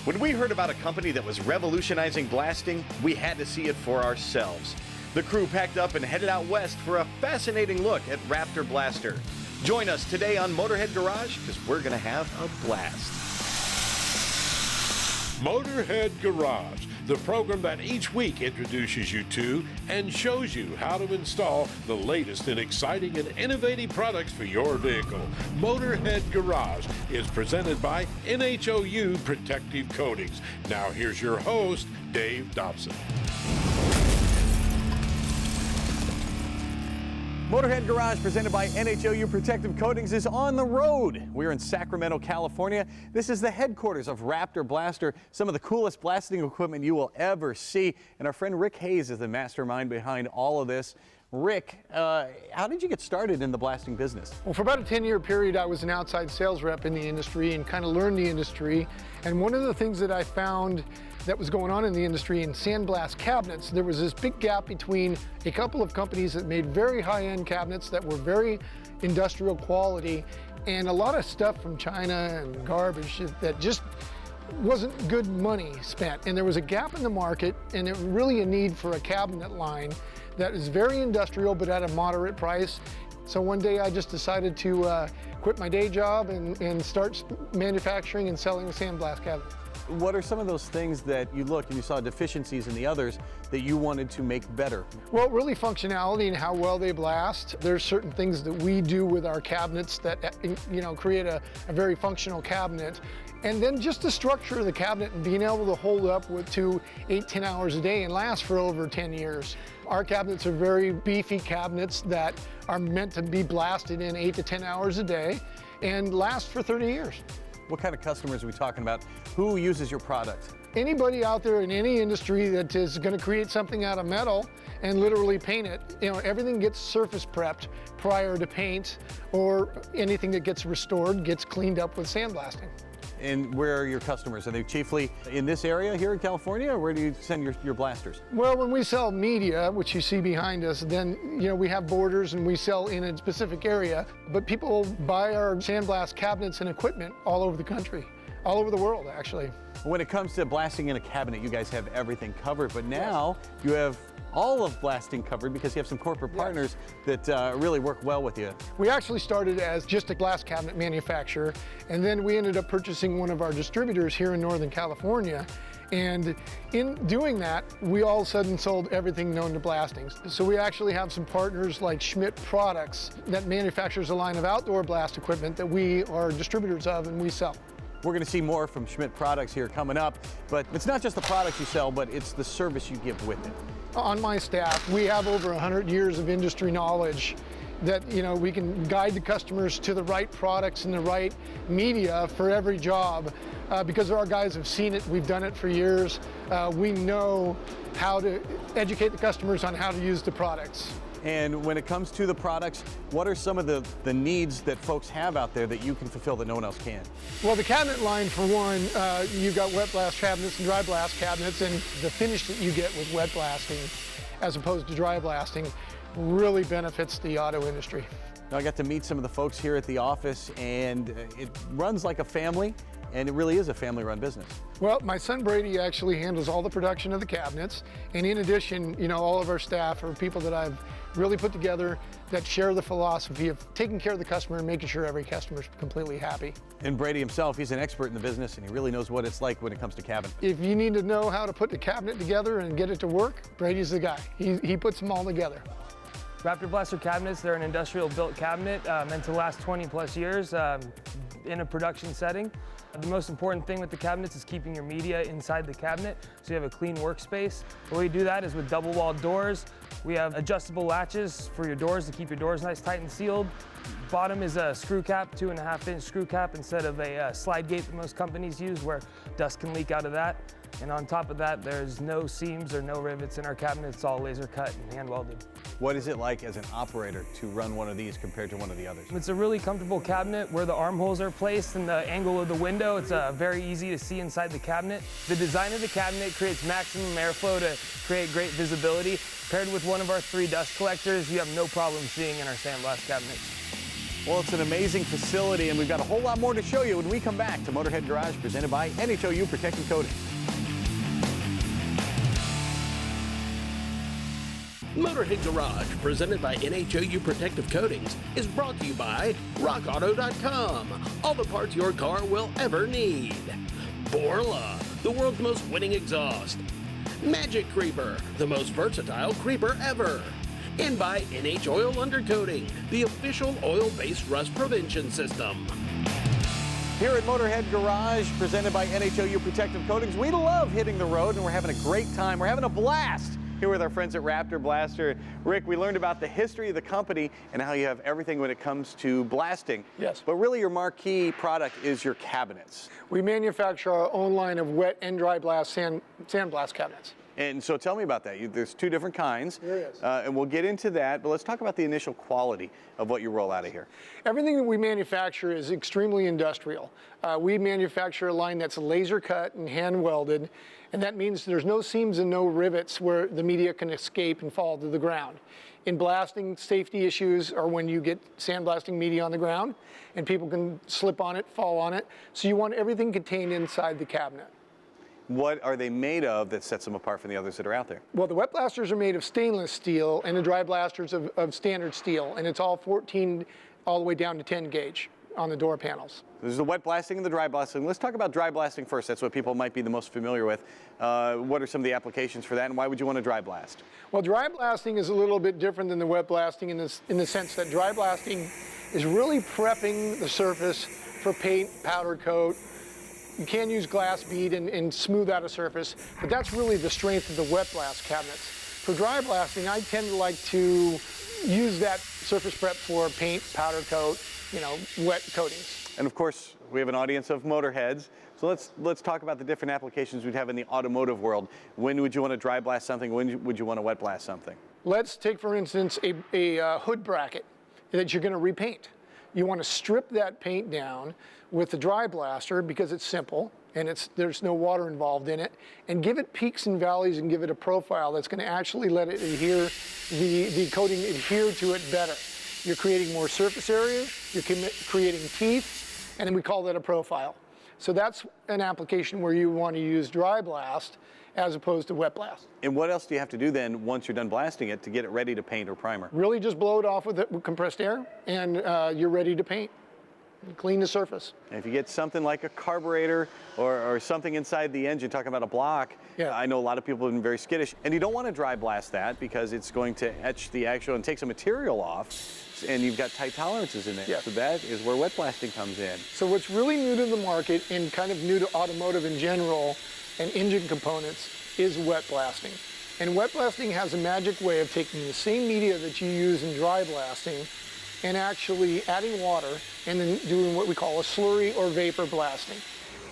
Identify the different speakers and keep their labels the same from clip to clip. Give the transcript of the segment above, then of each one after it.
Speaker 1: When we heard about a company that was revolutionizing blasting, we had to see it for ourselves. The crew packed up and headed out west for a fascinating look at Raptor Blaster. Join us today on Motorhead Garage, because we're going to have a blast.
Speaker 2: Motorhead Garage, the program that each week introduces you to and shows you how to install the latest in exciting and innovative products for your vehicle. Motorhead Garage is presented by NHOU Protective Coatings. Now here's your host, Dave Dobson.
Speaker 3: Motorhead Garage, presented by NHOU Protective Coatings, is on the road. We're in Sacramento, California. This is the headquarters of Raptor Blaster, some of the coolest blasting equipment you will ever see. And our friend Rick Hayes is the mastermind behind all of this. Rick, how did you get started in the blasting business?
Speaker 4: Well, for about a 10-year period, I was an outside sales rep in the industry and kind of learned the industry. And one of the things that I found that was going on in the industry in sandblast cabinets, there was this big gap between a couple of companies that made very high-end cabinets that were very industrial quality, and a lot of stuff from China and garbage that just wasn't good money spent. And there was a gap in the market, and it really a need for a cabinet line that is very industrial but at a moderate price. So one day I just decided to quit my day job and start manufacturing and selling sandblast cabinets.
Speaker 3: What are some of those things that you looked and you saw deficiencies in the others that you wanted to make better?
Speaker 4: Well, really functionality and how well they blast. There's certain things that we do with our cabinets that create a very functional cabinet. And then just the structure of the cabinet and being able to hold up to 8-10 hours a day and last for over 10 years. Our cabinets are very beefy cabinets that are meant to be blasted in 8 to 10 hours a day and last for 30 years.
Speaker 3: What kind of customers are we talking about? Who uses your product?
Speaker 4: Anybody out there in any industry that is going to create something out of metal and literally paint it, everything gets surface prepped prior to paint, or anything that gets restored gets cleaned up with sandblasting.
Speaker 3: And where are your customers? Are they chiefly in this area here in California, or where do you send your blasters?
Speaker 4: Well, when we sell media, which you see behind us, then we have borders and we sell in a specific area. But people buy our sandblast cabinets and equipment all over the country, all over the world, actually.
Speaker 3: When it comes to blasting in a cabinet, you guys have everything covered, but now you have all of blasting covered because you have some corporate partners that really work well with you.
Speaker 4: We actually started as just a glass cabinet manufacturer, and then we ended up purchasing one of our distributors here in Northern California. And in doing that, we all of a sudden sold everything known to blasting. So we actually have some partners like Schmidt Products that manufactures a line of outdoor blast equipment that we are distributors of and we sell.
Speaker 3: We're going to see more from Schmidt Products here coming up, but it's not just the products you sell, but it's the service you give with it.
Speaker 4: On my staff, we have over 100 years of industry knowledge that we can guide the customers to the right products and the right media for every job because our guys have seen it. We've done it for years. We know how to educate the customers on how to use the products.
Speaker 3: And when it comes to the products, what are some of the needs that folks have out there that you can fulfill that no one else can?
Speaker 4: Well, the cabinet line, for one, you've got wet blast cabinets and dry blast cabinets, and the finish that you get with wet blasting as opposed to dry blasting really benefits the auto industry.
Speaker 3: Now, I got to meet some of the folks here at the office, and it runs like a family, and it really is a family-run business.
Speaker 4: Well, my son Brady actually handles all the production of the cabinets, and in addition, all of our staff are people that I've really put together that share the philosophy of taking care of the customer and making sure every customer is completely happy.
Speaker 3: And Brady himself, he's an expert in the business, and he really knows what it's like when it comes to cabin.
Speaker 4: If you need to know how to put the cabinet together and get it to work, Brady's the guy. He puts them all together.
Speaker 5: Raptor Blaster cabinets, they're an industrial built cabinet meant to last 20 plus years in a production setting. The most important thing with the cabinets is keeping your media inside the cabinet so you have a clean workspace. The way you do that is with double walled doors. We have adjustable latches for your doors to keep your doors nice, tight, and sealed. Bottom is a screw cap, 2.5-inch screw cap instead of a slide gate that most companies use where dust can leak out of that. And on top of that, there's no seams or no rivets in our cabinet. It's all laser cut and hand welded.
Speaker 3: What is it like as an operator to run one of these compared to one of the others?
Speaker 5: It's a really comfortable cabinet where the armholes are placed and the angle of the window. It's very easy to see inside the cabinet. The design of the cabinet creates maximum airflow to create great visibility. Paired with one of our 3 dust collectors, you have no problem seeing in our sandblast cabinets.
Speaker 3: Well, it's an amazing facility, and we've got a whole lot more to show you when we come back to Motorhead Garage, presented by NHOU Protective Coatings.
Speaker 6: Motorhead Garage, presented by NHOU Protective Coatings, is brought to you by RockAuto.com. All the parts your car will ever need. Borla, the world's most winning exhaust. Magic Creeper, the most versatile creeper ever. And by Oil Undercoating, the official oil-based rust prevention system.
Speaker 3: Here at Motorhead Garage, presented by NHOU Protective Coatings, we love hitting the road, and we're having a great time. We're having a blast here with our friends at Raptor Blaster. Rick, we learned about the history of the company and how you have everything when it comes to blasting.
Speaker 4: Yes.
Speaker 3: But really your marquee product is your cabinets.
Speaker 4: We manufacture our own line of wet and dry blast sandblast cabinets.
Speaker 3: And so tell me about that. There's two different kinds.
Speaker 4: There is.
Speaker 3: And we'll get into that, but let's talk about the initial quality of what you roll out of here.
Speaker 4: Everything that we manufacture is extremely industrial. We manufacture a line that's laser cut and hand welded, and that means there's no seams and no rivets where the media can escape and fall to the ground. In blasting, safety issues are when you get sandblasting media on the ground and people can slip on it, fall on it. So you want everything contained inside the cabinet.
Speaker 3: What are they made of that sets them apart from the others that are out there?
Speaker 4: Well, the wet blasters are made of stainless steel and the dry blasters of standard steel, and it's all 14 all the way down to 10 gauge on the door panels.
Speaker 3: There's the wet blasting and the dry blasting. Let's talk about dry blasting first. That's what people might be the most familiar with. What are some of the applications for that, and why would you want to dry blast?
Speaker 4: Well, dry blasting is a little bit different than the wet blasting in the sense that dry blasting is really prepping the surface for paint, powder coat. You can use glass bead and smooth out a surface, but that's really the strength of the wet blast cabinets. For dry blasting, I tend to like to use that surface prep for paint, powder coat, wet coatings.
Speaker 3: And of course, we have an audience of motorheads. So let's talk about the different applications we'd have in the automotive world. When would you want to dry blast something? When would you want to wet blast something? Let's
Speaker 4: take, for instance, a hood bracket that you're going to repaint. You want to strip that paint down with the dry blaster because it's simple and there's no water involved in it, and give it peaks and valleys and give it a profile that's going to actually let it adhere, the coating adhere to it better. You're creating more surface area, you're creating teeth, and then we call that a profile. So that's an application where you want to use dry blast as opposed to wet blast.
Speaker 3: And what else do you have to do then once you're done blasting it to get it ready to paint or primer?
Speaker 4: Really just blow it off with compressed air and you're ready to paint. Clean the surface.
Speaker 3: And if you get something like a carburetor or something inside the engine, talking about a block, yeah. I know a lot of people have been very skittish, and you don't want to dry blast that because it's going to etch the actual and take some material off, and you've got tight tolerances in there.
Speaker 4: Yeah.
Speaker 3: So that is where wet blasting comes in.
Speaker 4: So what's really new to the market and kind of new to automotive in general and engine components is wet blasting. And wet blasting has a magic way of taking the same media that you use in dry blasting and actually adding water and then doing what we call a slurry or vapor blasting.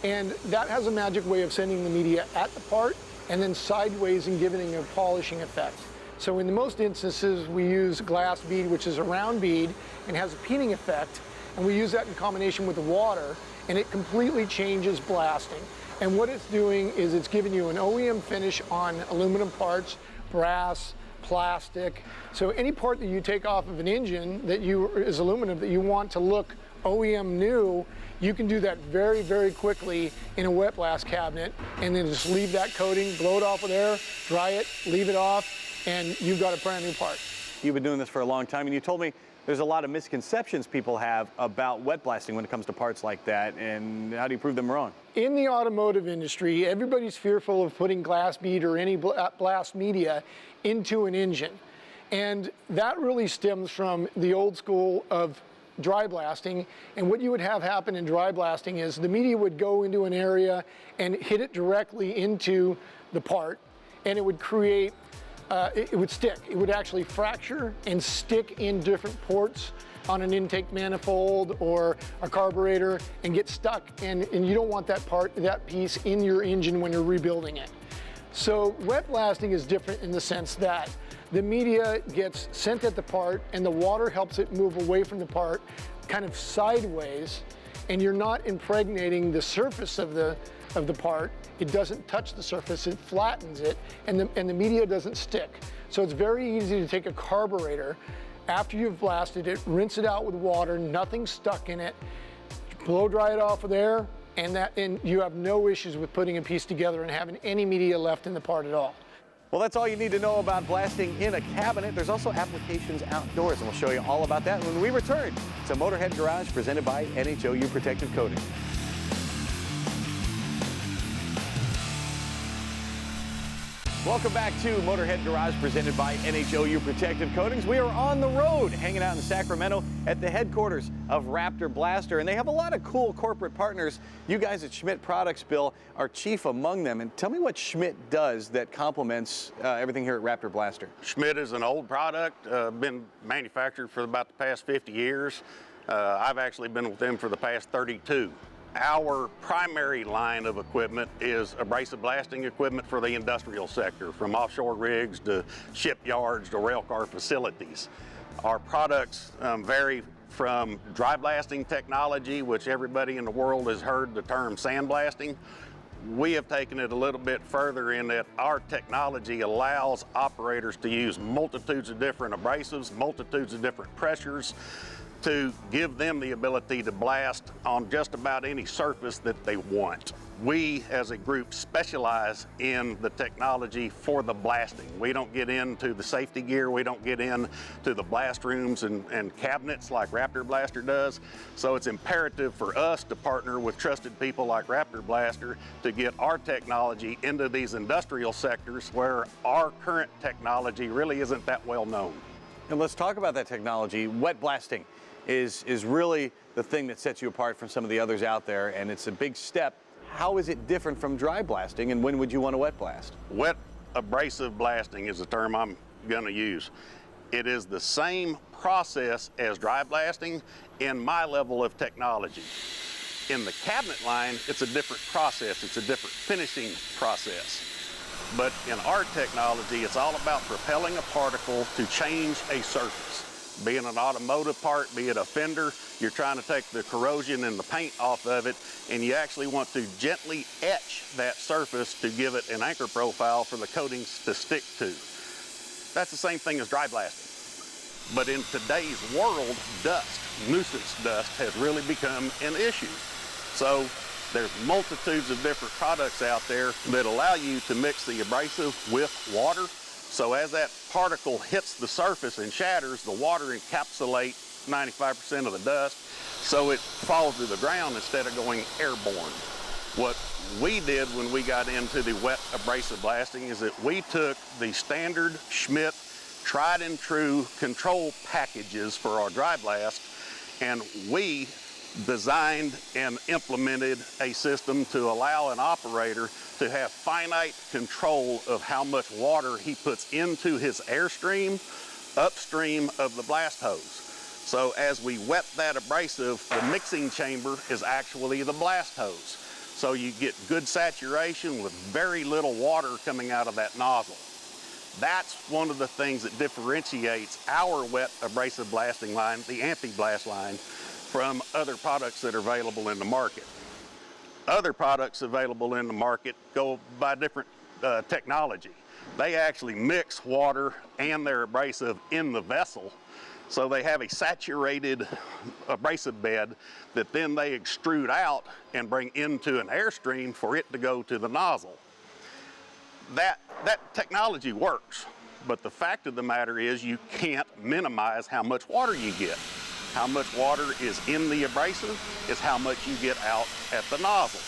Speaker 4: And that has a magic way of sending the media at the part and then sideways and giving a polishing effect. So in the most instances, we use glass bead, which is a round bead and has a peening effect, and we use that in combination with the water, and it completely changes blasting. And what it's doing is it's giving you an OEM finish on aluminum parts, brass, plastic. So any part that you take off of an engine that is aluminum that you want to look OEM new, you can do that very, very quickly in a wet blast cabinet, and then just leave that coating, blow it off with air, dry it, leave it off, and you've got a brand new part.
Speaker 3: You've been doing this for a long time, and you told me there's a lot of misconceptions people have about wet blasting when it comes to parts like that, and how do you prove them wrong?
Speaker 4: In the automotive industry, everybody's fearful of putting glass bead or any blast media into an engine. And that really stems from the old school of dry blasting. And what you would have happen in dry blasting is the media would go into an area and hit it directly into the part, and it would create it would stick. It would actually fracture and stick in different ports on an intake manifold or a carburetor and get stuck, and you don't want that piece in your engine when you're rebuilding it. So wet blasting is different in the sense that the media gets sent at the part and the water helps it move away from the part kind of sideways, and you're not impregnating the surface of the part. It doesn't touch the surface, it flattens it, and the media doesn't stick. So it's very easy to take a carburetor After you've blasted it, rinse it out with water, nothing stuck in it, blow dry it off with air, and you have no issues with putting a piece together and having any media left in the part at all.
Speaker 3: Well, that's all you need to know about blasting in a cabinet. There's also applications outdoors, and we'll show you all about that when we return to Motorhead Garage, presented by NHOU Protective Coating. Welcome back to Motorhead Garage, presented by NHOU Protective Coatings. We are on the road, hanging out in Sacramento at the headquarters of Raptor Blaster, and they have a lot of cool corporate partners. You guys at Schmidt Products, Bill, are chief among them. And tell me what Schmidt does that complements everything here at Raptor Blaster.
Speaker 7: Schmidt is an old product, been manufactured for about the past 50 years. I've actually been with them for the past 32. Our primary line of equipment is abrasive blasting equipment for the industrial sector, from offshore rigs to shipyards to railcar facilities. Our products vary from dry blasting technology, which everybody in the world has heard the term sandblasting. We have taken it a little bit further in that our technology allows operators to use multitudes of different abrasives, multitudes of different pressures, to give them the ability to blast on just about any surface that they want. We, as a group, specialize in the technology for the blasting. We don't get into the safety gear. We don't get into the blast rooms and cabinets like Raptor Blaster does. So it's imperative for us to partner with trusted people like Raptor Blaster to get our technology into these industrial sectors where our current technology really isn't that well known.
Speaker 3: And let's talk about that technology. Wet blasting is really the thing that sets you apart from some of the others out there, and it's a big step. How is it different from dry blasting, and when would you want to wet blast?
Speaker 7: Wet abrasive blasting is the term I'm going to use. It is the same process as dry blasting in my level of technology. In the cabinet line, it's a different process. It's a different finishing process. But in our technology, it's all about propelling a particle to change a surface. Be it an automotive part, be it a fender, you're trying to take the corrosion and the paint off of it, and you actually want to gently etch that surface to give it an anchor profile for the coatings to stick to. That's the same thing as dry blasting. But in today's world, dust, nuisance dust, has really become an issue. So there's multitudes of different products out there that allow you to mix the abrasive with water. So as that particle hits the surface and shatters, the water encapsulates 95% of the dust, so it falls to the ground instead of going airborne. What we did when we got into the wet abrasive blasting is that we took the standard Schmidt tried and true control packages for our dry blast, and we designed and implemented a system to allow an operator to have finite control of how much water he puts into his airstream upstream of the blast hose. So as we wet that abrasive, the mixing chamber is actually the blast hose. So you get good saturation with very little water coming out of that nozzle. That's one of the things that differentiates our wet abrasive blasting line, the anti-blast line, from other products that are available in the market. Other products available in the market go by different technology. They actually mix water and their abrasive in the vessel, so they have a saturated abrasive bed that then they extrude out and bring into an airstream for it to go to the nozzle. That technology works, but the fact of the matter is you can't minimize how much water you get. How much water is in the abrasive is how much you get out at the nozzle.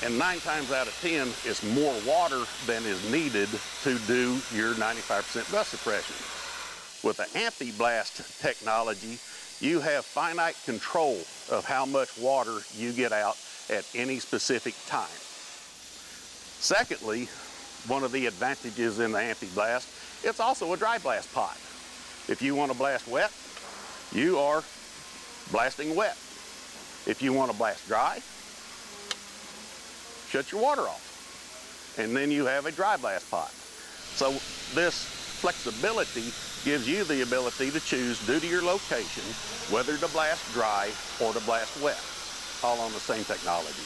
Speaker 7: And 9 times out of 10, it's more water than is needed to do your 95% dust suppression. With the anti-blast technology, you have finite control of how much water you get out at any specific time. Secondly, one of the advantages in the anti-blast, it's also a dry blast pot. If you want to blast wet, you are blasting wet. If you want to blast dry, shut your water off, and then you have a dry blast pot. So this flexibility gives you the ability to choose, due to your location, whether to blast dry or to blast wet, all on the same technology.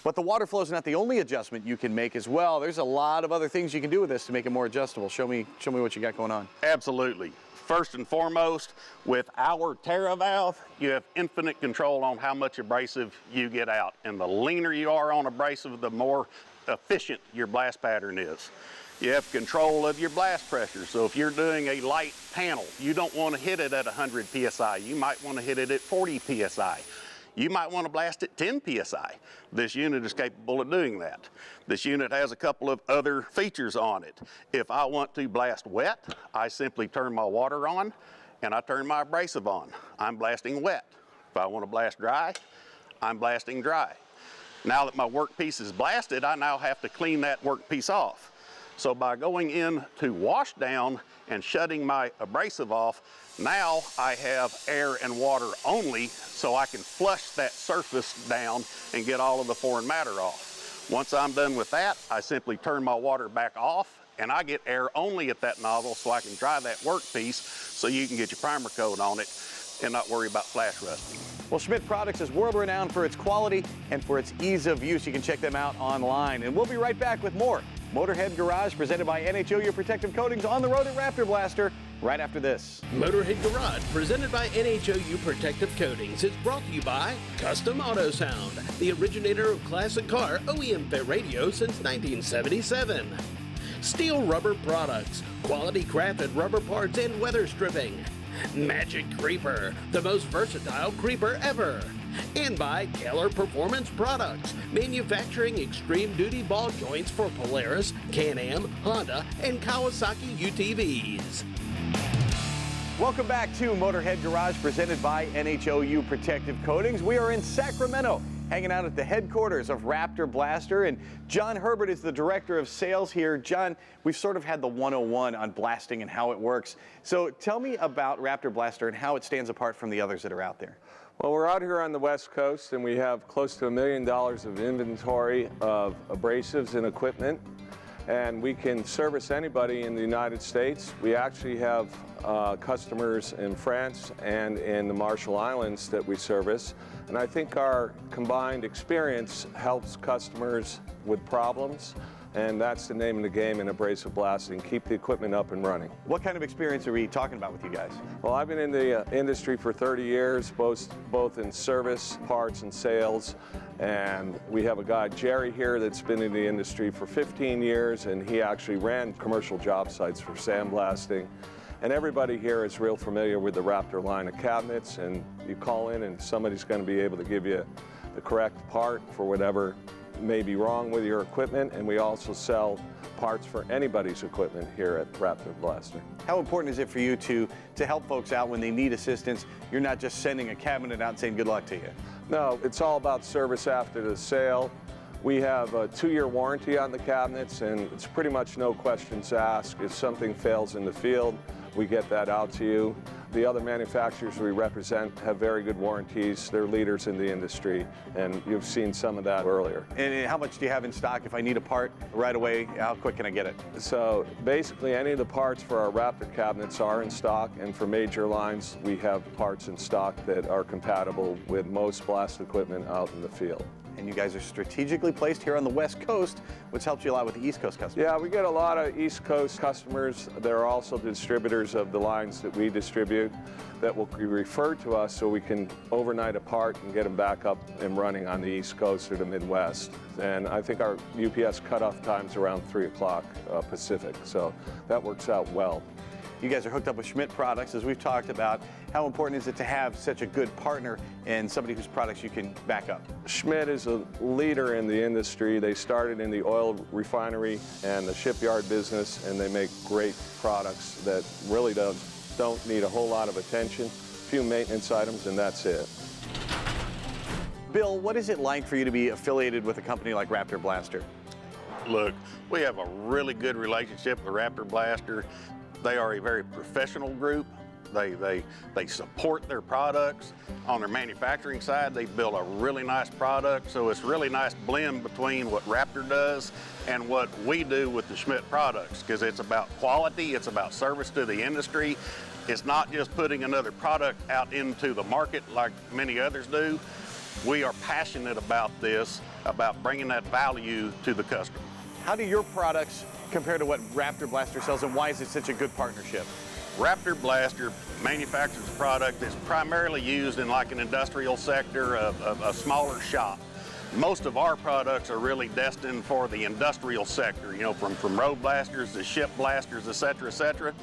Speaker 3: But the water flow is not the only adjustment you can make as well. There's a lot of other things you can do with this to make it more adjustable. Show me what you got going on.
Speaker 7: Absolutely. First and foremost, with our Terra valve, you have infinite control on how much abrasive you get out. And the leaner you are on abrasive, the more efficient your blast pattern is. You have control of your blast pressure. So if you're doing a light panel, you don't want to hit it at 100 PSI. You might want to hit it at 40 PSI. You might want to blast at 10 PSI. This unit is capable of doing that. This unit has a couple of other features on it. If I want to blast wet, I simply turn my water on and I turn my abrasive on. I'm blasting wet. If I want to blast dry, I'm blasting dry. Now that my workpiece is blasted, I now have to clean that workpiece off. So by going into wash down and shutting my abrasive off, now I have air and water only, so I can flush that surface down and get all of the foreign matter off. Once I'm done with that, I simply turn my water back off and I get air only at that nozzle so I can dry that workpiece so you can get your primer coat on it and not worry about flash rusting.
Speaker 3: Well, Schmidt Products is world renowned for its quality and for its ease of use. You can check them out online. And we'll be right back with more Motorhead Garage presented by NHOU Protective Coatings on the road at Raptor Blaster right after this.
Speaker 6: Motorhead Garage, presented by NHOU Protective Coatings, is brought to you by Custom Auto Sound, the originator of classic car OEM fit radio since 1977. Steel Rubber Products, quality crafted rubber parts and weather stripping. Magic Creeper, the most versatile creeper ever. And by Keller Performance Products, manufacturing extreme duty ball joints for Polaris, Can-Am, Honda, and Kawasaki UTVs.
Speaker 3: Welcome back to Motorhead Garage presented by NHOU Protective Coatings. We are in Sacramento, hanging out at the headquarters of Raptor Blaster, and John Herbert is the director of sales here. John, we've sort of had the 101 on blasting and how it works. So tell me about Raptor Blaster and how it stands apart from the others that are out there.
Speaker 8: Well, we're out here on the West Coast and we have close to $1 million of inventory of abrasives and equipment, and we can service anybody in the United States. We actually have customers in France and in the Marshall Islands that we service, and I think our combined experience helps customers with problems, and that's the name of the game in abrasive blasting, keep the equipment up and running.
Speaker 3: What kind of experience are we talking about with you guys?
Speaker 8: Well, I've been in the industry for 30 years, both in service, parts, and sales. And we have a guy, Jerry, here that's been in the industry for 15 years, and he actually ran commercial job sites for sandblasting. And everybody here is real familiar with the Raptor line of cabinets, and you call in and somebody's going to be able to give you the correct part for whatever may be wrong with your equipment, and we also sell parts for anybody's equipment here at Raptor Blaster.
Speaker 3: How important is it for you to help folks out when they need assistance? You're not just sending a cabinet out and saying good luck to you.
Speaker 8: No, it's all about service after the sale. We have a 2-year warranty on the cabinets, and it's pretty much no questions asked. If something fails in the field, we get that out to you. The other manufacturers we represent have very good warranties. They're leaders in the industry, and you've seen some of that earlier.
Speaker 3: And how much do you have in stock? If I need a part right away, how quick can I get it?
Speaker 8: So basically any of the parts for our Raptor cabinets are in stock, and for major lines, we have parts in stock that are compatible with most blast equipment out in the field.
Speaker 3: And you guys are strategically placed here on the West Coast, which helps you a lot with the East Coast customers.
Speaker 8: Yeah, we get a lot of East Coast customers. There are also distributors of the lines that we distribute that will be referred to us so we can overnight a part and get them back up and running on the East Coast or the Midwest. And I think our UPS cutoff time's around 3 o'clock Pacific, so that works out well.
Speaker 3: You guys are hooked up with Schmidt Products, as we've talked about. How important is it to have such a good partner and somebody whose products you can back up?
Speaker 8: Schmidt is a leader in the industry. They started in the oil refinery and the shipyard business, and they make great products that really don't need a whole lot of attention, a few maintenance items, and that's it.
Speaker 3: Bill, what is it like for you to be affiliated with a company like Raptor Blaster?
Speaker 7: Look, we have a really good relationship with Raptor Blaster. They are a very professional group. They support their products. On their manufacturing side, they build a really nice product, so it's a really nice blend between what Raptor does and what we do with the Schmidt products, because it's about quality, it's about service to the industry. It's not just putting another product out into the market like many others do. We are passionate about this, about bringing that value to the customer.
Speaker 3: How do your products compare to what Raptor Blaster sells, and why is it such a good partnership?
Speaker 7: Raptor Blaster manufactures a product that's primarily used in like an industrial sector of a smaller shop. Most of our products are really destined for the industrial sector, you know, from road blasters to ship blasters, et cetera, et cetera.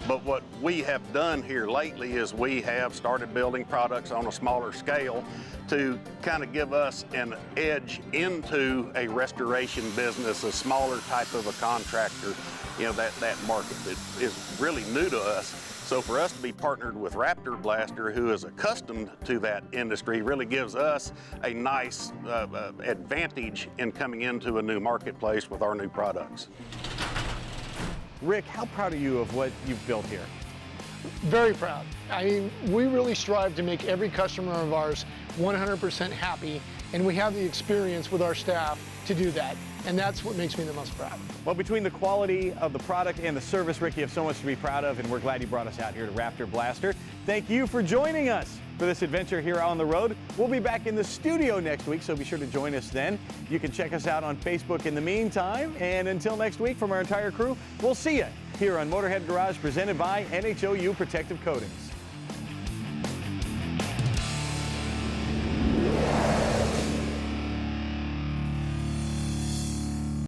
Speaker 7: But what we have done here lately is we have started building products on a smaller scale to kind of give us an edge into a restoration business, a smaller type of a contractor, you know, that market that is really new to us. So for us to be partnered with Raptor Blaster, who is accustomed to that industry, really gives us a nice advantage in coming into a new marketplace with our new products.
Speaker 3: Rick, how proud are you of what you've built here?
Speaker 4: Very proud. I mean, we really strive to make every customer of ours 100% happy, and we have the experience with our staff to do that. And that's what makes me the most proud.
Speaker 3: Well, between the quality of the product and the service, Rick, you have so much to be proud of, and we're glad you brought us out here to Raptor Blaster. Thank you for joining us for this adventure here on the road. We'll be back in the studio next week, so be sure to join us then. You can check us out on Facebook in the meantime, and until next week, from our entire crew, we'll see you here on Motorhead Garage, presented by NHOU Protective Coatings.